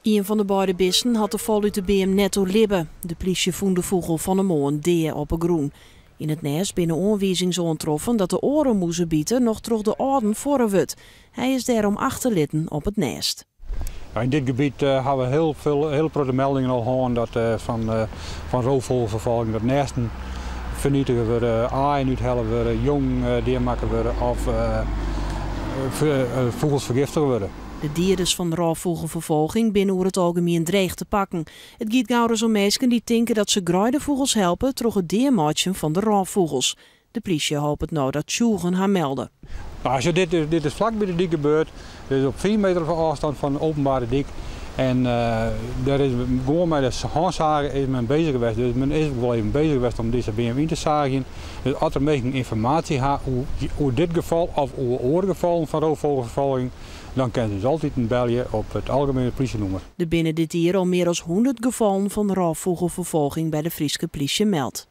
Een van de beide beesten had de val uit de BM netto libben. De politie vond de vogel van de moon deer op een groen. In het nest binnen aanwijzing zo aantroffen dat de oren moesten bieten nog terug de orden voor wordt. Hij is daarom achterlitten op het nest. In dit gebied hebben we heel grote meldingen al gehoord dat van roofvogelvervolging dat nesten vernietigen worden, aaien uithellen worden, jong diermaken worden of vogels vergiftigen worden. De dieren van de roofvogelvervolging binnen over het algemeen dreig te pakken. Het gaat gauw om mensen die denken dat ze gruidevogels helpen door het diermatchen van de roofvogels. De politie hoopt het nou dat tjoegen haar melden. Als dit is vlak bij de dik gebeurd, dus op 4 meter van afstand van de openbare dik. En daar is gewoon met de handzagen is men bezig geweest. Dus men is wel even bezig geweest om deze BM in te zagen. Dus als er mensen informatie hebben hoe dit geval of hoe andere gevallen van roofvogelvervolging, dan kunnen ze dus altijd een bellen op het algemene politienummer. Er binnen dit jaar al meer dan 100 gevallen van roofvogelvervolging bij de Friese politie meldt.